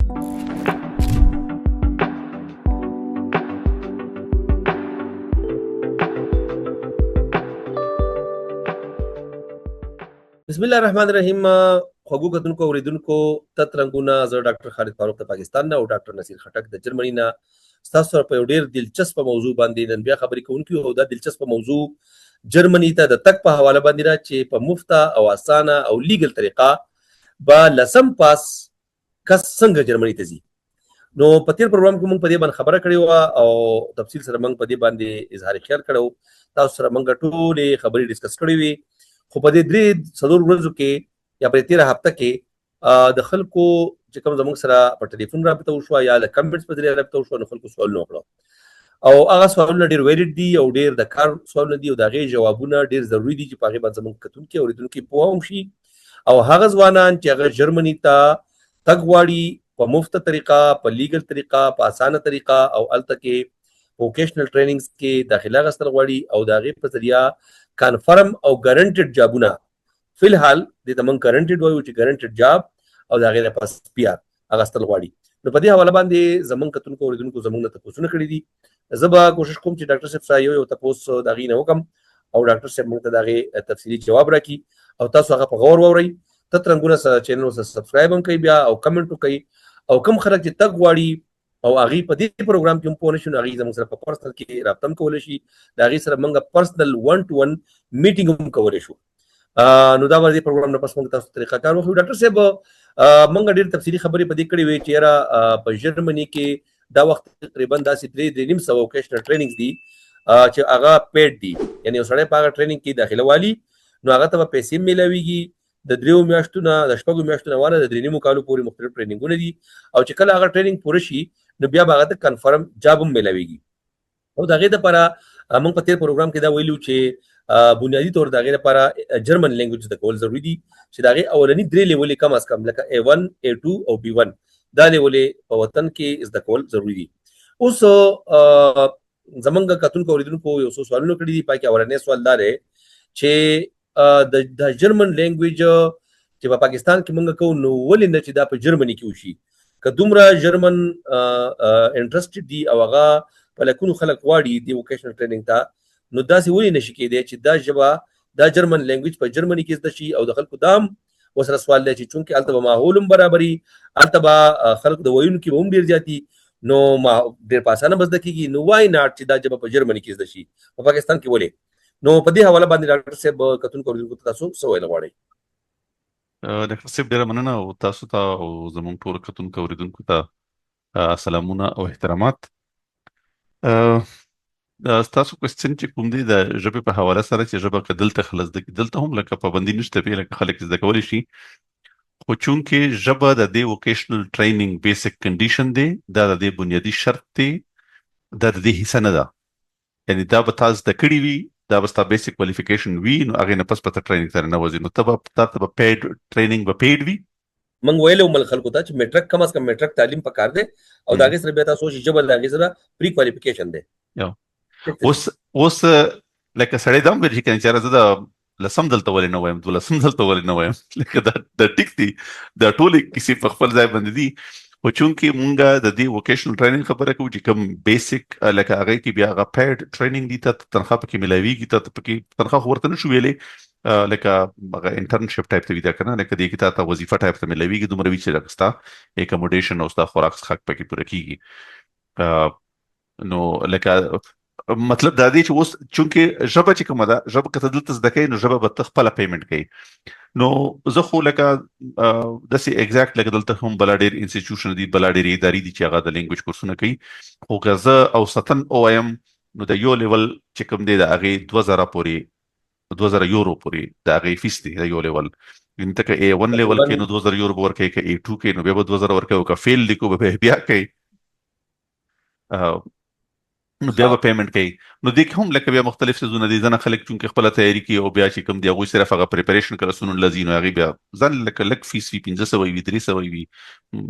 بسم الله الرحمن الرحیم. خوږو کتونکو اوریدونکو تترنګونه، زه ډاکټر خالد فاروق د پاکستان نه او ډاکټر نصیر خټک د جرمني نه ستاسو سره په یو ډیر دلچسپه موضوع باندې نن بیا خبرې کوونکي او دا دلچسپه موضوع جرمني ته د تګ په حواله باندې را چې په مفته او اسانه او لیګل طریقه به لسم پاس کس څنګه جرمني ته ځي. نو په تیر پروګرام کې موږ په دې باندې خبره کړې وه او تفصیل سره موږ په دې باندې اظهار خیال کړو. تاسو سره موږ ټولې خبرې ډسکس کړې وي، خو په دې درې څلور ورځو کې یا په 13 هفته کې د خلکو چې کوم زموږ سره په ټلیفون رابطه وشوه یا د کمنټس په ذریعه رابطه وشوه، نو خلکو سوالونه وکړه او هغه سوالونه ډېر ویلډ دي او ډېر د کار سوالونه دي او د هغې جوابونه ډېر ضروري دي چې په هغې باندې زموږ کتونکي اوریدونکي پوه هم شي. او هغه ځوانان چې هغه جرمني ته تګ غواړي په مفته طریقه، په لیګل طریقه، په اسانه طریقه او هلته کې ووکیشنل ټریننګز کې داخله اخیستل غواړي او د هغې په ذریعه کنفرم او ګارنټډ جابونه، فی الحال دې ته موږ ګارنټډ وایو چې ګارنټډ جاب او د هغې نه پس پی آر اخیستل غواړي. نو په دې حواله باندې زموږ کتونکو اوریدونکو زموږ نه تپوسونه کړي دي. زه به کوشش کوم چې ډاکټر صاحب سره یو تپوس د هغې نه وکړم او ډاکټر صاحب موږ ته د هغې تفصیلي جواب راکړي او تاسو هغه په غور واورئ. تترنګونه سره چینل سره سبسکرایب هم کوئ بیا او کمنټ وکړئ او کوم خلک چې تګ غواړي او هغې په دې پروګرام کې هم پوه نه شي، نو هغې زموږ سره په پرسنل کې رابطه هم کولی شي. د هغې سره موږ پرسنل 1-to-1 میټینګ هم کولی شو. نو دا به دې پروګرام نه پس موږ تاسو طریقه کار وکړو. ډاکټر صاحب موږ ډېر تفصیلي خبرې په دې کړې وې چې یاره په جرمني کې دا وخت تقریبا داسې 3-3.5 ووکیشنل ټریننګز دي چې هغه پیډ دي، یعنې یو سړی په هغه ټریننګ کې داخله والي نو هغه ته به پیسې هم میلاویږي. د 3 میاشتو نه د 6 میاشتو نه وانه د 3.5 کالو پورې مختلف ټریننګونه دي او چې کله هغه ټریننګ پوره شي نو بیا به هغه ته کنفرم جاب هم میلاویږي. او د هغې دپاره موږ په تېر پروګرام کې دا ویلو چې بنیادي طور د هغې لپاره جرمن لینګویج زده کول ضروري دي چې د هغې اولني 3 لیولې کم از کم لکه A1 A2 او B1 دا لیولې په وطن کې زده کول ضروري دي. اوس زموږ کتونکو اوریدونکو یو څو سوالونه کړي دي. پای کې اولنی سوال دا دی چې د جرمن لینګویج چې په پاکستان کې موږ کوو نو ولې نه چې دا په جرمني کې وشي؟ که دومره جرمن انټرسټډ دي او هغه په لکونو خلک غواړي دې ووکیشنل ټریننګ ته، نو داسې ولې نشي کېدی چې دا ژبه دا جرمن لینګویج په جرمني کې زده شي؟ او د خلکو دا هم ورسره سوال دی چې چونکې هلته به ماحول هم برابري، هلته به خلکو د ویونکي به هم ډېر زیات دي، نو ډېر په اسانه به زده کېږي، نو وای ناټ چې دا ژبه په جرمني کې زده شي په پاکستان کې ولې؟ نو په دې حواله باندې ډاکټر صاحب کتونکو اوریدونکو ته تاسو څه ویل غواړئ؟ ډاکټر صاحب ډېره مننه او تاسو ته او زموږ ټول کتونکو اوریدونکو ته سلامونه او احترامات. ستاسو کوېسچن چې کوم دی د ژبې په حواله سره چې ژبه که دلته خلک زده کړي، دلته هم لکه پابندي نشته پې لکه خلک زده کولی شي، خو چونکې ژبه د دې ووکیشنل ټریننګ بیسک کنډیشن دی، دا د دې بنیادي شرط دی، دا د دې حصه نه ده. یعنې دا به تا زده کړي وي، دا به ستا بیسک کوالیفیکیشن وي، نو هغې نه پس به ته ټریننګ سره نه وځي، نو تا ته به پیډ ټریننګ به پیډ وي. موږ ویلی ومل خلکو ته چې میټرک کم از کم میټرک تعلیم پکار دی او د هغې سره بیا تاسو چې ژبه د هغې سره پري کوالیفیکیشن دی. اوس لکه سړی دا هم ویل شي که نه چې یاره زه د 10 دلته ولې نه وایم، 12 دلته ولې نه وایم، لکه دا ټیک دي، دا ټولې کیسې په خپل ځای باندې دي. خو چونکې مونږ د دې ووکیشنل ټریننګ خبره کوو چې کوم بیسک لکه هغې کې بیا هغه پیډ ټریننګ دي، ته تنخوا پکې میلاویږي، ته پکې تنخوا خو ورته نه شو ویلی، لکه هغه انټرنشپ ټایپ ته وي دا که نه، لکه دې کې تا ته وظیفه ټایپ ته میلاویږي، دومره وي چې لکه ستا اکاموډیشن او ستا خوراک څښاک پکې پوره کېږي. نو لکه مطلب دا دی چې اوس چونکې ژبه چې کومه ده، ژبه که ته دلته زده کوې نو ژبه به ته خپله پیمنټ کوي. نو زه خو لکه داسې اګزیکټ لکه دلته هم بلا ډېر انسټیټیوشن دي، بلا ډېرې ادارې دي چې هغه د لینګویج کورسونه کوي، خو که زه اوسطن ووایم نو د یو لیول چې کوم دی د هغې 2000 یورو پورې د هغې فیس دی د یو لیول. یعنې ته که A1 لیول کې نو 2000 یورو به ورکوي، که A2 کې نو بیا به 2000 ورکوي، او که فیل دی کو به بیا کوي. نو بیا به پیمنٹ کوي نو دې کې هم لکه بیا مختلف سيزونه دي ځنه خلک چې خپل تیاری کوي او بیا چې کوم دی هغه صرف هغه پریپریشن کړه سونو لذي نو هغه بیا ځن لک فیس وی 1500 وي 300 وي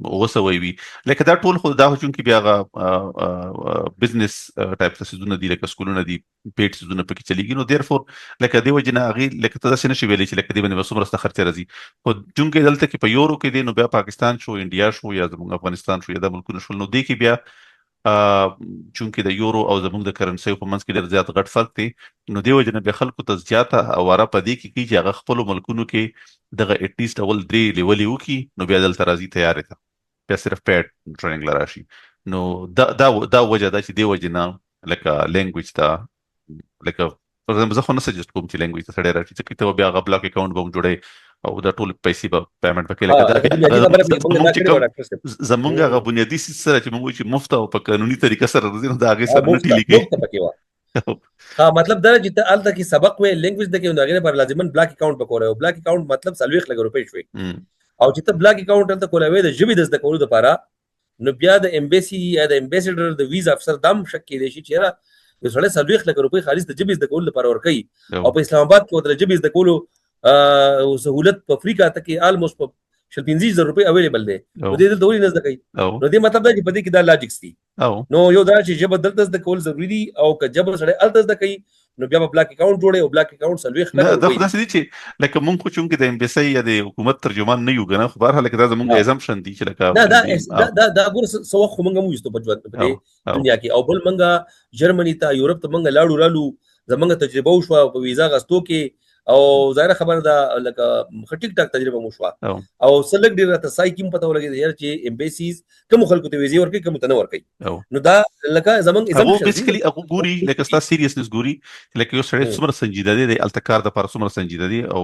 900 وي لکه دا ټول خو دا چې بیا هغه بزنس ټایپ سيزونه دي لکه سکولونه دي پیټ سيزونه پکې چلیږي نو دیرفور لکه دی وجنه هغه لکه تاسو نشي ویلې چې لکه دی باندې وسمره خرچ راځي خو چې دلته کې په یورو کې دی نو بیا پاکستان شو انډیا شو یا زموږ افغانستان شو یا د ملکونو شو نو دی کې بیا چونکه د یورو او زموږ د کرنسي په منځ کې ډېر زیات غټ فرق دی نو دی وجنه به خلکو ته زیاته اواره پدې کې چې هغه خپل ملکونو کې دغه اټلیست اول 3 لیول یو کې نو بیا دلته راځي تیار ده بیا صرف پیټ ټریننګ لراشي نو دا وجه دا چې دی وجنه لکه لینګویج تا لکه پر زه خو نه سجست کوم چې لینګویج ته سړی راځي چې ته بیا غو بلاک اکاونټ به جوړي او دا ټول پیسې به پیمنٹ وکړي لکه زمونږ هغه بنیادی سره چې موږ چې مفت او په قانوني طریقه سره راځي نو دا هغه سره نه ټیلی کوي ها مطلب دا چې ته الته کې سبق وې لینګویج د کې نو هغه پر لازمن بلاک اکاونټ وکړو بلاک اکاونټ مطلب 40 لک روپۍ شوي او چې ته بلاک اکاونټ ته کولای د ژبې د کولو لپاره نو بیا د امبیسي یا د امبیسډر د ویزا افسر دم شک کې دي چې را یو سړی 40 لک روپۍ خالص د ژبې د کولو لپاره ورکړي او په اسلام آباد کې د ژبې د کولو سہولت په افریقا ته کې آلموست په 15,000 روپۍ اویلیبل دي نو دې دلته ولې نه زده کوي نو دې مطلب دا چې په دې کې دا لاجیکس دي نو یو دا چې ژبه دلته زده کول ضروری دي او که ژبه سړی الته زده کوي نو بیا په بلاک اکاونټ جوړي او بلاک اکاونټ سلويخ نه دا خدای دې چې لکه مونږ خو چې د امبیسي یا د حکومت ترجمان نه یو غنه خو بهر لکه دا زمونږ ایزامپشن دي چې لکه دا ګور سو خو مونږ مو یستو په ژوند په دنیا کې او بل مونږه جرمني ته یورپ ته مونږ لاړو رالو زمونږ تجربه وشو په ویزا غستو کې او ظاهر خبر دا لکه ټیک ټاک تجربه مو شو او سلګ ډیر ته سای کیم پته ولګي چې امبیسیز کوم خلکو ته ویزه ورکړي کوم ته نه ورکړي نو دا لکه زمونږ ایزامپشن هغه بیسیکلی هغه ګوري لکه ستا سیریسنس ګوري لکه یو سړی څومره سنجیده دی د التکار د پر څومره سنجیده دی او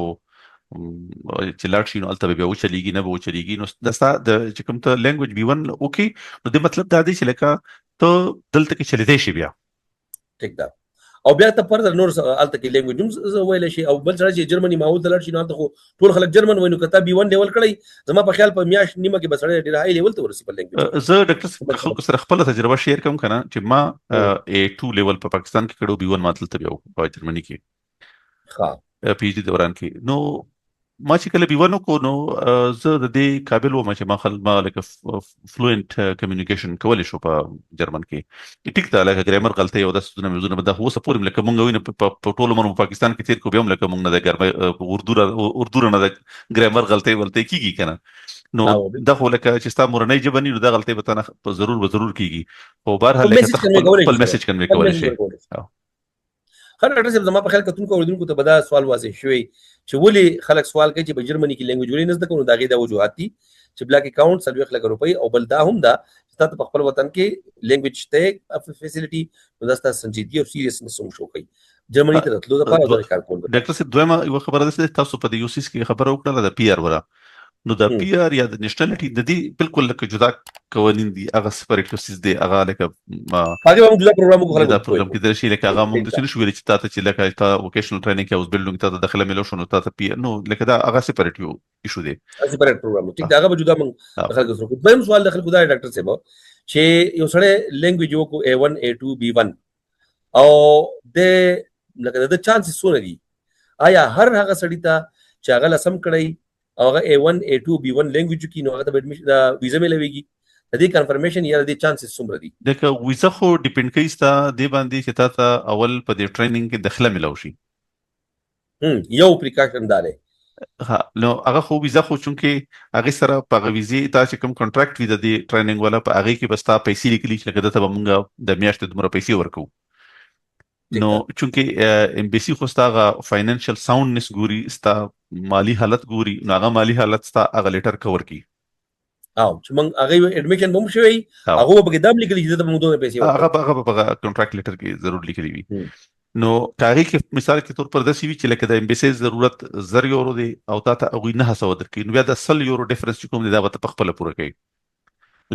چې لاړ شي نو الته به وچلیږي نه به وچلیږي نو دا ستا د چې کوم ته لینګویج B1 اوکي نو د مطلب دا دی چې لکه ته دلته کې چلیدای شي بیا ټیک دا او بیا ته پر نور الته کې لینګویج هم ویل شي او بل سره چې جرمني ماحول دلر شي نو ته ټول خلک جرمن وینو کته B1 لیول کړی زما په خیال په میاش نیمه کې بسړی ډیر هاي لیول ته ورسې په لینګویج زه ډاکټر خلکو سره خپل تجربه شیر کوم کنه چې ما A2 لیول په پاکستان کې کړو B1 ماتل ته بیا په جرمني کې ها پی ایچ ډی دوران کې نو ما چې کله B1 کو نو زه د دې قابل وم چې ما لکه فلوئنت کمیونیکیشن کولای شو په جرمن کې ټیک دا لکه ګرامر غلطي او د سونه مزونه بده هو سپورم لکه مونږ ویني په ټولو مرو پاکستان کې تیر کو بیا لکه مونږ نه د ګرامر اردو نه د ګرامر غلطي کیږي کنه نو دا خو لکه چې ستا مورنۍ ژبه نه دا غلطي به تنه ضرور کیږي او بهر حال لکه خپل میسج کنوي کولای شي هر ډاکټر زما په خیال کتونکو اوریدونکو ته بدا سوال واضح شوی چې ولی خلک سوال کوي چې په جرمني کې لینګویج ولې نه زده کوو دا غي د وجوهات دي چې بلاک اکاونټ 40 لک روپۍ او بل دا هم دا چې تاسو په خپل وطن کې لینګویج ته فیسیلیټي نو دا ستاسو سنجیدګي او سیریسنس هم شو کوي جرمني ته تلو د پاره د کار کول ډاکټر صاحب دویمه یو خبره ده تاسو په یو سیس کې خبره وکړه د پی آر ولا نو د پی آر یا د نېشنلټي د دې بالکل لکه جدا قوانين دي هغه سپریټوسیس دي هغه لکه هغه موږ جدا پروګرام کوو دا پروګرام کې درشي لکه هغه موږ د شنو ویل چې تاسو چې لکه تا ووکیشنل ټریننګ کې اوس بلډینګ ته داخله ملو شنو تاسو پی نو لکه دا هغه سپریټ یو ایشو دي سپریټ پروګرام ټیک دا هغه جدا موږ داخل کوو دویم سوال داخل کوو دا ډاکټر صاحب چې یو سره لینګویج یو کو A1 A2 B1 او د لکه د چانسز سونه دي آیا هر هغه سړی ته چې هغه لسم کړی او هغه A1 A2 B1 لینګویج کې نو هغه د ایډمیشن ویزا ملويږي د دې کنفرمیشن یا د دې چانسز څومره دي دغه ویزا خو ډیپند کوي ستا د باندې چې تاسو اول په دې ټریننګ کې داخله ملو شي یو پریکاشن دار ها نو هغه خو ویزا خو چونکه هغه سره په ویزه تاسو کوم کنټراکټ وی د دې ټریننګ ولا په هغه کې بستا پیسې لیکلي چې لکه دته مونږ د میاشتې دمر پیسې ورکو نو چونکه امبیسي خو ستاسو فاینانشل ساوندنس ګوري ستاسو مالی حالت ګوري نو هغه مالی حالت ستاسو هغه لیټر کور کی او چې مونږ هغه اډمیشن بم شوی هغه به قدم لیکلي چې د موږ پیسې هغه په کنټراکټ لیټر کې ضرور لیکلي وي نو کاری کې مثال کې تور پر د سی وی چې لکه د امبیسي ضرورت 0 یورو دی او تاسو هغه نه هڅو درکې نو بیا د 100 یورو ډیفرنس کوم دی دا به په خپل پوره کوي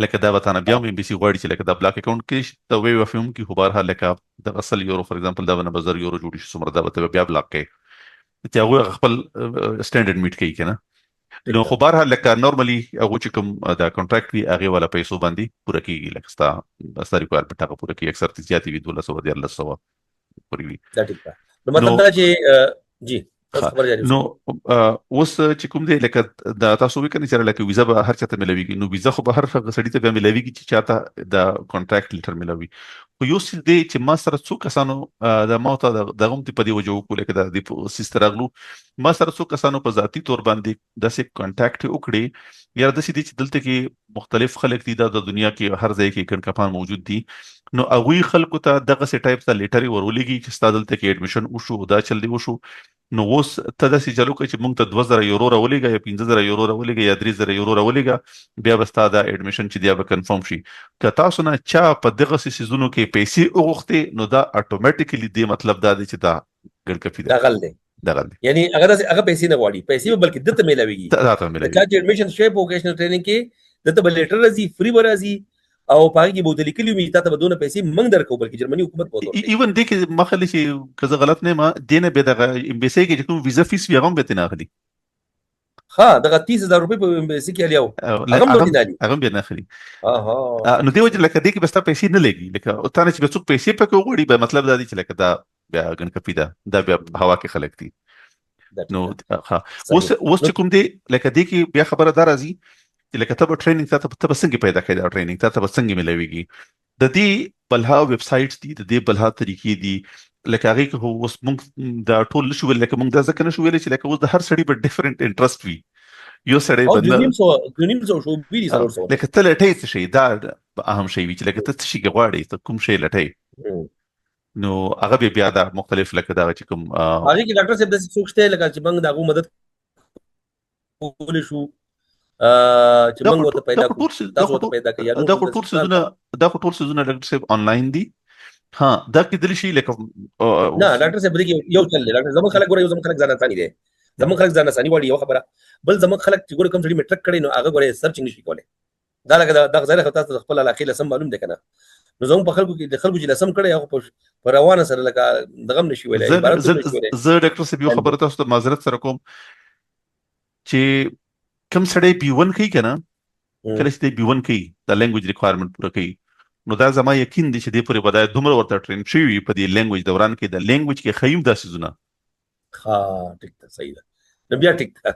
لکه دا وطن بیا هم امبیسي غواړي چې لکه دا بلاک اکاونټ کې ته وی وفهم کې خو بهر حال لکه د 100 یورو فور ایگزامپل دا نه 0 یورو جوړی شي سمره دا به بیا بلاک کوي چې هغه خپل سټانډرډ میټ کوي کنه نو خو بهرحال لکه نورمالي هغه چې کوم دا کانټراکټ وي هغه والا پیسو باندې پوره کیږي لکه ستا ریکوایرمنت هغه پوره کیږي اکثر زیاتې وي 1200 یا 1300 پوری وي دا ټیک ده نو مطلب دا چې جی خبر جاری نو اوس چې کوم دی لکه دا تاسو وکړئ چې لکه ویزا به هر چاته ملويږي نو ویزا خو به هر سړی ته به ملويږي چې چاته دا کانټراکټ لیټر ملوي خو یو څه دی چې ما سره څو کسانو د ما ته د غوم په دی وجو کو لکه د سیستر اغلو ما سره څو کسانو په ذاتی تور باندې د سې کانټاکټ وکړي یا د سې دي چې دلته کې مختلف خلک دي د دنیا کې هر ځای کې کڼکپان موجود دي نو هغه خلکو ته دغه سې ټایپ ته لیټر ورولېږي چې ستاسو دلته کې اډمیشن وشو دا چل دی وشو نو اوس ته د سې چلو کې چې مونږ ته 2000 یورو راولېږي یا 15000 یورو راولېږي یا 3000 یورو راولېږي بیا به ستاسو د اډمیشن چې دی به کنفرم شي که تاسو نه چا په دغه سيزونو کې پیسې وغوښتي نو دا اتوماتیکلی دی مطلب دا دی چې دا ګډکفي دا غل دی یعنی هغه پیسې نه غواړي پیسې بلکې دته ملويږي دا ته ملوي چې اډمیشن شوی ووکیشنل ټریننګ کې دته بل لیټر راځي فری ورازي او پاره کې بوتل کلی می ته بدون پیسې منګ درکو بلکې جرمني حکومت بوته ایون دې کې مخالي چې کزه غلط نه ما دینه به دغه امبیسي کې کوم ویزا فیس وی هم به تنه اخلي ها دغه 30000 روپے په امبیسي کې الیاو هغه به نه اخلي نو دی وجه لکه دې کې بس تا پیسې نه لګي لکه تانه چې څوک پیسې پکې وګړي به مطلب دا دی چې لکه دا بیا ګن کپی دا بیا هوا کې خلک دي نو ها اوس چې کوم دی لکه دې کې بیا خبره دار راځي چې لکه ته ټریننګ ته څنګه پیدا کړې دا ټریننګ ته څنګه ملويږي د دې بلها ویب سایټس دي د دې بلها طریقې دي لکه هغه کې اوس موږ دا ټول شو لکه موږ دا ځکه نه شو ویل چې لکه اوس د هر سړي په ډیفرنٹ انټرست وي یو سړی بنده نیم سو شو بي دي سره لکه ته لټې شي دا اهم شی وي چې لکه ته شي غواړې ته کوم شی لټې نو هغه بیا دا مختلف لکه دا چې کوم هغه کې ډاکټر صاحب د سوچته لکه چې موږ دغه مدد کول شو چې موږ ته پیدا کړو تاسو ته پیدا کړئ دا ټول سيزونه ډاکټر صاحب آنلاین دي ها دا کې دلی شي لکه نه ډاکټر صاحب دې یو چل ډاکټر زموږ خلک ګوري زموږ خلک ځان ثاني دي زموږ خلک ځان ثاني وړي یو خبره بل زموږ خلک چې ګوري کوم څه میټرک کړي نو هغه ګوري سرچ نشي کولای دا لکه دا ځای خطا ته خپل علاقې لسم معلوم دي کنه نو زموږ په خلکو کې د خلکو چې لسم کړي هغه په روانه سره لکه دغم نشي ویلای زه ډاکټر صاحب یو خبره تاسو ته معذرت سره کوم چې کم سړی B1 کوي کنه کله چې B1 کوي د لینګویج ریکوایرمنت پوره کوي نو دا زما یقین دي چې دې پورې بدای دومره ورته ټرین شي په دې لینګویج دوران کې د لینګویج کې خیم داسې زونه ها ټیک ده صحیح ده نو بیا ټیک ده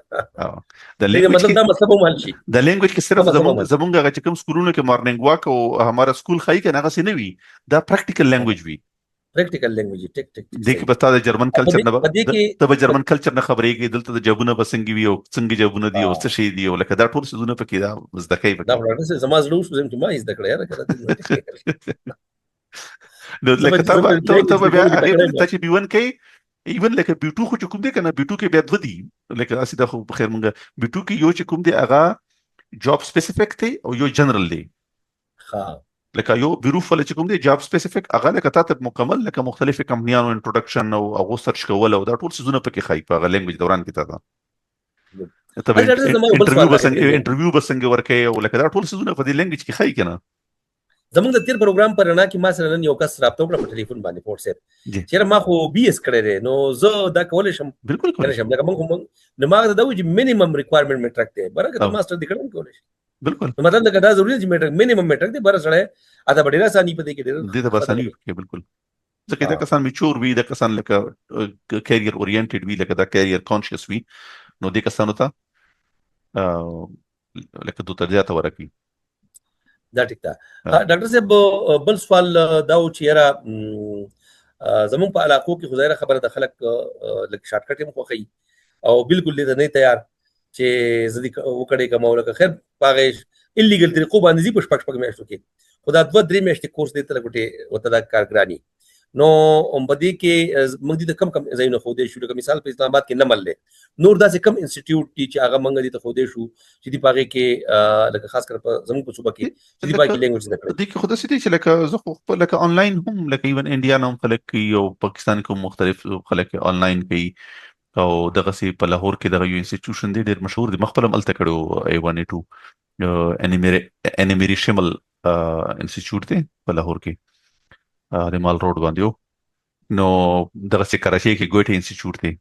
د لینګویج مطلب دا مطلب هم شي د لینګویج کې صرف زمونږ هغه چې کوم سکولونو کې مارنینګ واک او هغه سکول خای کنه هغه څه نه وي دا پریکټیکل لینګویج وي پریکټیکل لینګویج ټیک دې کې بتا د جرمن کلچر نه ته به جرمن کلچر نه خبرېږي دلته د جوابونه بسنګ وي او څنګه جوابونه دي او څه شي دي او لکه دا ټول سيزونه پکې دا زده کوي دا ورته زماز لو شو چې ما زده کړی یاره کړه نو لکه ته بیا ته چې B1 کې ایون لکه B2 خو کوم دی کنه B2 کې بیا ودی لکه اسی دا خو بخیر مونږه B2 کې یو چې کوم دی هغه جاب سپیسیفیک دی او یو جنرال دی ها لکه یو بیروف ولا چې کوم دی جاب سپیسیفیک هغه لکه تاسو مکمل لکه مختلفه کمپنیانو انټروډکشن او هغه سرچ کول او دا ټول سيزونه پکې خای په لینګویج دوران کې تا ته انټرویو بسنګ ورکه او لکه دا ټول سيزونه په دې لینګویج کې خای کنه زمونږ د تیر پروګرام پر نه کې ما سره نن یو کس رابطه وکړه په ټلیفون باندې واتس اپ چیرې ما خو BS کړی دی نو زه دا کولای شم بالکل کولای شم لکه موږ نو ما دا وایي چې مینیمم ریکوایرمنت میټرک دی برګه ته ماستر د کړم کولای شي بالکل مطلب دا ضروري چې میټرک مینیمم میټرک دی بر سره اته ډیره اساني پدې کې ډیره اساني کې بالکل ځکه دا کسان میچور وي دا کسان لکه کیریئر اورینټډ وي لکه دا کیریئر کانشس وي نو دې کسانو ته لکه دوه درجه ورکي دا ټیک ده ډاکټر صاحب بل سوال دا و چې یاره زموږ په علاقو کې خو ظاهره خبره د خلک لکه شارټ کټ هم خوښي او بالکل دې نه تیار چې زدي وکړې کومه خیر پاغه الیګل طریقو باندې دي پښ پښ میاشتو کې خدا 2-3 میاشتې کورس دی تر غټه وته دا کارګرانی نو بدی کې موږ دې کم کم ځایونه خو دې شو لکه مثال په اسلام آباد کې نه ملله نور داسې کم انسټیټیوټ چې هغه موږ دې ته خو دې شو چې دی پاغه کې لکه خاص کر په زموږ په صوبه کې چې دی پاکي لینګویج زده کړې دي کې خو داسې دي چې لکه زه خو لکه انلاین هم لکه ایون انډیا نوم خلک کوي او پاکستان کې مختلف خلک انلاین کوي او دغه سي په لاهور کې دغه یو انسټیټیوشن دی ډېر مشهور دی مخبل ملته کړو A1A2 انیمری شمل انسټیټیوټ دی په لاهور کې د مال روډ باندې نو دغه سي کراچي کې ګوټي انسټیټیوټ دی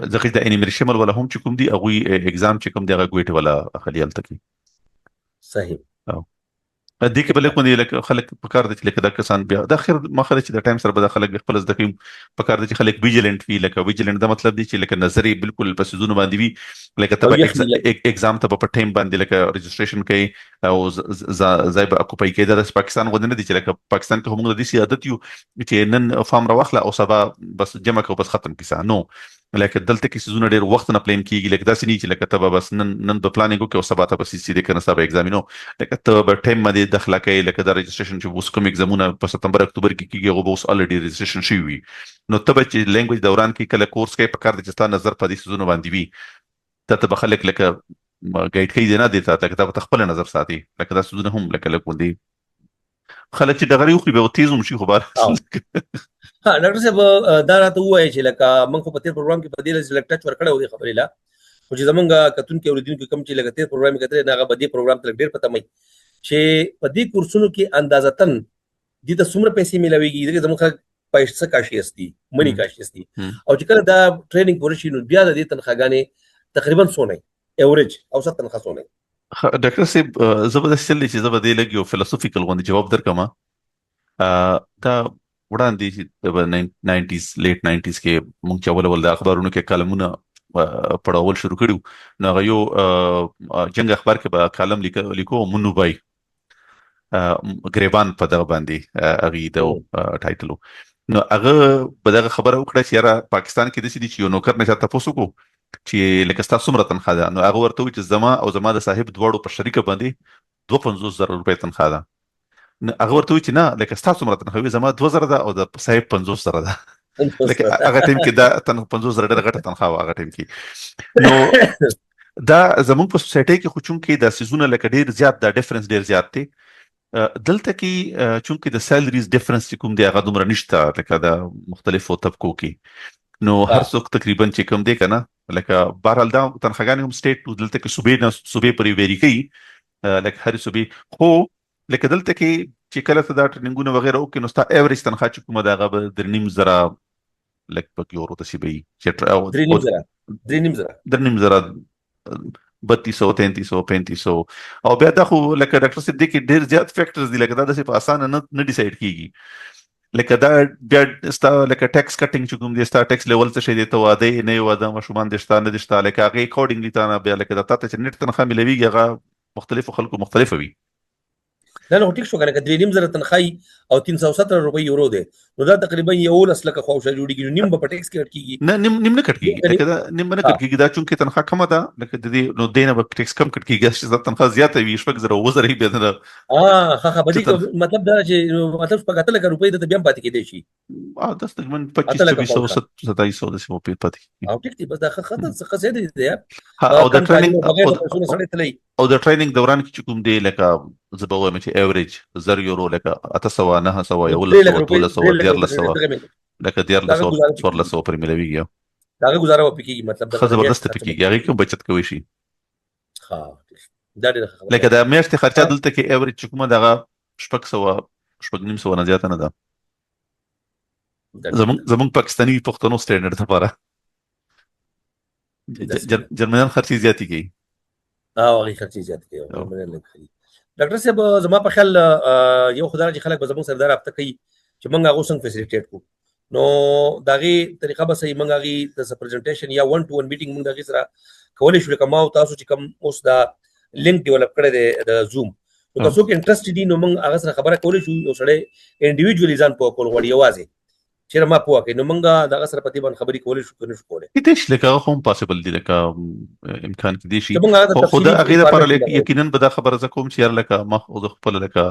ځکه د انیمیشن ولا هم چې کوم دي هغه اگزام چې کوم دی هغه ګوټ ولا اخلي التکی صحیح دې کې بل کوم لکه خلک په کار دي لکه دا کسان بیا د اخر مخه چې د ټایم سره به خلک خپل د کوم په کار دي چې خلک ویجیلنت وي لکه ویجیلنت دا مطلب دی چې لکه نظری بالکل په سيزونه باندې وي لکه تبع اگزام ته په ټایم باندې لکه رجسټریشن کوي او زای به اکوپای کېده د پاکستان غوډنه دي چې لکه پاکستان کې هم د دې عادت یو چې نن فارم راوخله او سبا بس جمع کو بس ختم کیسه نو لکه دلته کې سيزونه ډېر وخت نه پلان کیږي لکه داسې نه چې لکه تبه بس نن په پلانینګ وکړو او سبا ته بس سي دې کنه سبا ایگزامینو لکه ته په ټایم باندې داخله کوي لکه دا رجسټریشن چې اوس کوم ایگزامونه په سپتمبر اکتوبر کې کیږي هغه اوس الریډي رجسټریشن شوی وي نو ته چې لینګویج دوران کې کله کورس کوي په کار د چستا نظر په دې سيزونه باندې وي ته خلک لکه ګایډ کوي نه دي ته لکه ته خپل نظر ساتي لکه دا سيزونه هم لکه وندي خلک چې دغه یو خو به تیزوم شي خو بار ها ډاکټر صاحب دا راته وایي چې لکه موږ په تیر پروګرام کې په دې لږ ټچ ورکړو د خبرې لا خو چې زمونږ کتون کې اوریدونکو کم چې لکه تیر پروګرام کې کتل نه هغه بدی پروګرام ته ډېر پته مې چې په دې کورسونو کې اندازتن د څومره پیسې ملويږي دغه زموږ پیسې کاشي استي منی کاشي استي او چې کله دا ټریننګ پوره شي نو بیا د دې تنخواګانې تقریبا سونه ایوریج اوسط تنخواه سونه ډاکټر صاحب زبردست چې زبردست لګي او فلسفیکل غونډه جواب درکما دا وړاندې چې 90s لیټ 90s کې مونږ چې ول د اخبارونو کې کالمونه پړاول شروع کړو نو یو جنگ اخبار کې به کالم لیکو منوبای غریبان په دغه باندې اغي د ټایټل نو هغه به دغه خبره وکړه چې را پاکستان کې د سې دي چې یو نوکر نشه تاسو کو چې لکه تاسو څومره تنخواه ده نو هغه ورته چې زما د صاحب دواړو په شریکه باندې 250,000 روپۍ تنخواه ده نو هغه ورته چې نه لکه تاسو څومره تنخواه زما 2000 ده او د صاحب 50,000 ده لکه هغه ټیم کې دا 50,000 ډېر غټه تنخواه هغه ټیم کې نو دا زموږ په سوسایټي کې خو چون کې د سيزونه لکه ډېر زیات دا ډیفرنس ډېر زیات دی دلته کې چون کې د سیلریز ډیفرنس کوم دی هغه دومره نشته لکه د مختلفو طبقو کې نو هر څوک تقریبا چې کوم دی کنه لکه بهرحال دا تنخواګان هم سټیټ دلته کې صوبې پرې ویری کوي لکه هر صوبې خو لکه دلته کې چې کله ته دا ټریننګونه وغیرہ وکړي نو ستا ایوریج تنخواه چې کومه دا غو د 2.5 لک په یورو ته شي به چې 3.5 3200 3300 او بیا دا خو لکه ډاکټر صاحب دې کې ډېر زیات فیکټرز دي لکه دا د په اسانه نه ډیسایډ کیږي لکه دا بیا ستا لکه ټیکس کټینګ چې کوم دي ستا ټیکس لیول څه شي دي ته واده نه واده مشومان دي شته نه دي شته لکه هغه اکورډینګلی تا بیا لکه دا ته چې نیټ تنخواه ملويږي هغه مختلفو خلکو مختلفه وي نه نو ټیک شو کنه کدرې نیم زره تنخواهي او 370 روپۍ یورو ده نو دا تقریبا یو لسلکه خواوشه جوړیږي نیم په ټیکس کې کټ کیږي نه نیم نه کټ کیږي لکه دا نیم نه کټ کیږي دا چونکه تنخواه کم ده لکه د دې نو دینه په ټیکس کم کټ کیږي چې تنخواه زیاته وي شپږ زره وزره به نه ها بدی مطلب دا چې مطلب شپږ لکه روپۍ د بیا پاتې کېدې شي دا تقریبا 2500 د سمو پاتې او ټیک دی بس دا خطر څه څه دی او د ټریننګ او د ټریننګ دوران کې کوم دی لکه زبا وایم چې ایوریج 0 یورو لکه 800 900 یو لسو لکه 1400 پر ملويږي دا گزاره و پکېږي مطلب دا زبردست پکېږي هغه کوم بچت کوي شي ها دا ډېر لکه دا میاشتې خرچه دلته کې ایوریج کومه دغه 900 نه زیاته نه ده زمونږ پاکستاني پښتنو سټانډرډ لپاره جرمنان خرچي زیاتی کوي هغه خرچي زیات کوي ډاکټر صاحب زما په خیال یو خدای چې خلک به زموږ سره رابطه کوي چې موږ هغه څنګه فیسیلیټیټ کو نو داغي طریقه به صحیح موږ هغه د پریزنټیشن یا 1-to-1 میټینګ موږ دغه سره کولای شو کوم او تاسو چې کوم اوس دا لینک ډیولپ کړی دی د زوم نو تاسو کې انټرست دي نو موږ هغه سره خبره کولای شو یو سره انډیویډوالي ځان په کول غوړي یوازې چې ما پوهه کوي نو موږ دغه سره په دې باندې خبرې کولای شو کنه شو کولای کله چې لکه هم پاسبل دي لکه امکان کې دي شي خو دا هغه لپاره یقینا به دا خبره زکوم چې یار لکه ما خو خپل لکه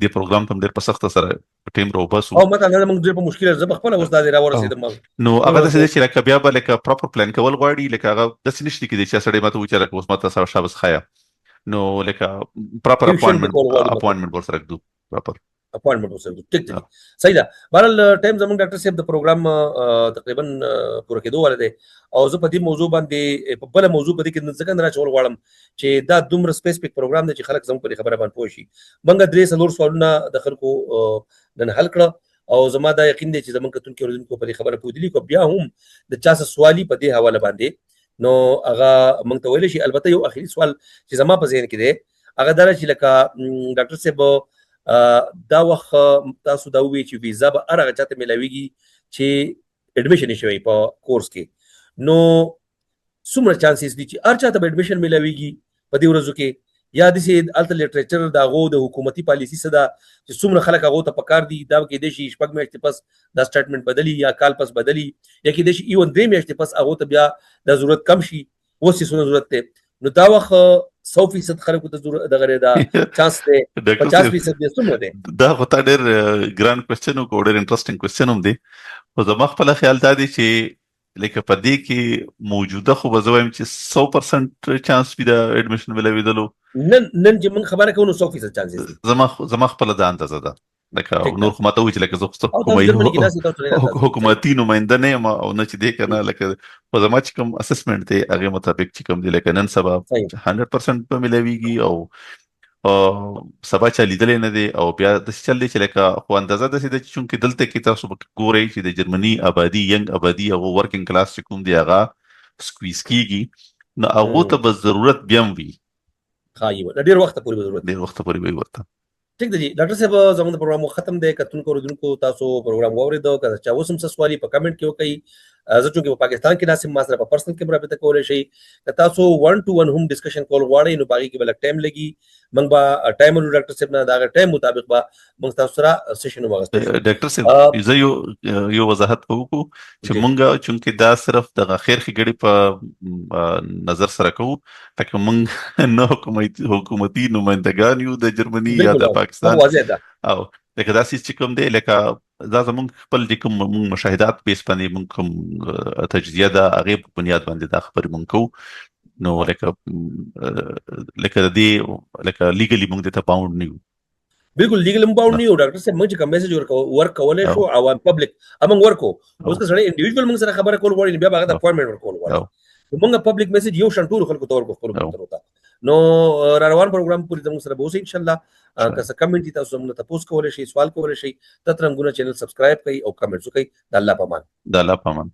دی پروګرام ته ډېر په سخت سره ټیم رو بس او مثلا موږ ډېر په مشکل زه خپل استاد را ورسېدم نو هغه د څه چې لکه بیا به لکه پراپر پلان کول غواړي لکه هغه د څه نشته کې چې سړی ماته وچاره کوم ماته سره شابس خایا نو لکه پراپر اپوینټمنت ورسره دو پراپر اپوینټمنټ وسره ټیک دی صحیح ده بهرحال ټایم زموږ ډاکټر صاحب د پروګرام تقریبا پوره کېدو ولر دی او زه په دې موضوع باندې په بل موضوع په دې کې ځکه نه راچول غواړم چې دا دومره سپیسیفیک پروګرام دی چې خلک زموږ په خبره باندې پوه شي موږ درې څلور سوالونه د خلکو نن حل کړه او زما دا یقین دی چې زمونږ کتونکو اوریدونکو په دې خبره پوهېدلي کو بیا هم د چا څه سوالي په دې حواله باندې نو هغه موږ ته ویلی شي. البته یو اخري سوال چې زما په ذهن کې دی هغه دا چې لکه ډاکټر صاحب دا وخت تاسو دا ووایئ چې ویزا به هر هغه چاته میلاویږي چې اډمیشن یې شوی په کورس کې، نو څومره چانسز دي چې هر چاته به اډمیشن میلاویږي په دې ورځو کې، یا داسې هلته لټریچر د هغو د حکومتي پالیسي څه ده چې څومره خلک هغو ته پکار دي، دا به کیدای شي 6 میاشتې پس دا سټیټمنټ بدلي یا کال پس بدلي، یا کیدای شي ایون 3 میاشتې پس هغو ته بیا دا ضرورت کم شي، اوس یې څونه ضرورت دی. نو دا وخت 100% خلکو ته دغه دا چانس دی 50% دی څومره دی؟ دا خو تا ډېر ګران کوېسچن وکړو، ډېر انټرسټینګ کوېسچن هم دی. خو زما خپله خیال دا دی چې لکه په دې کې موجوده خو به زه وایم چې 100% چانس وي د اډمیشن میلاوېدلو. نن چې موږ خبره کوو نو 100% چانسز دي. زما خپله دا اندازه ده. لکه نور خو ماته وایي چې لکه زه حکومتي نماینده نه یم او نه چې دی که نه، لکه خو زما چې کوم اسسمنټ دی هغې مطابق چې کوم دی لکه نن سبا 100% به میلاویږي او سبا چا لیدلی نه دی. او بیا داسې چل دی چې لکه خو اندازه داسې ده چې چونکې دلته کې تاسو به ګورئ چې د جرمني آبادي ینګ آبادي هغه ورکینګ کلاس چې کوم دی هغه سکویز کېږي، نو هغو ته به ضرورت بیا هم وي، ډېر وخته پورې به ضرورت ډېر وخته پورې به وي ورته. ٹھیک دی ډاکټر صاحب زموږ د پروګرام ختم دی. کتونکو اوریدونکو تاسو پروګرام واورېدو، که چا اوس هم څه سوال په کمنټ کې وکړئ. زه چونکې په پاکستان کې ناست یم، ما سره په پرسنل کې رابطه کولی شئ. که تاسو 1 to 1 هم ډسکشن کول غواړئ نو په هغې کې به لږ ټایم لګي، موږ به ټایم ولرو ډاکټر صاحب نه، د هغه ټایم مطابق به موږ تاسو سره سیشن واخیستو. ډاکټر صاحب زه یو وضاحت وکړو چې موږ چونکې دا صرف دغه خیر ښېګړې په نظر سره کوو، لکه موږ نه حکومتي نمایندګان یو د جرمني یا د پاکستان، او لکه داسې چې کوم دی لکه دا زموږ خپل چې کوم موږ مشاهدات بیس باندې موږ کوم تجزیه ده هغې په بنیاد باندې دا خبرې موږ کوو. نو لکه د دې لکه لیګلي موږ دې ته باونډ نه یو. بالکل لیګل هم باونډ نه یو ډاکټر صاحب. موږ چې کوم میسج ورکولی شو عوام پبلک موږ ورکو. اوس که سړی انډیویژوال موږ سره خبره کول غواړي نو بیا به هغه ته اپوینټمنټ ورکول غواړي. موږ پبلک میسج یو شان ټولو خلکو ته ورکو خپلو ملګرو ته. نو را روان پروګرام پورې زموږ سره به اوسئ انشاءالله. که څه کمنټ دي تاسو زموږ نه تپوس کولی شئ، سوال کولی شئ. تترنګونه چینل سبسکرایب کړئ او کمنټس وکړئ. د الله په امان. د الله په امان.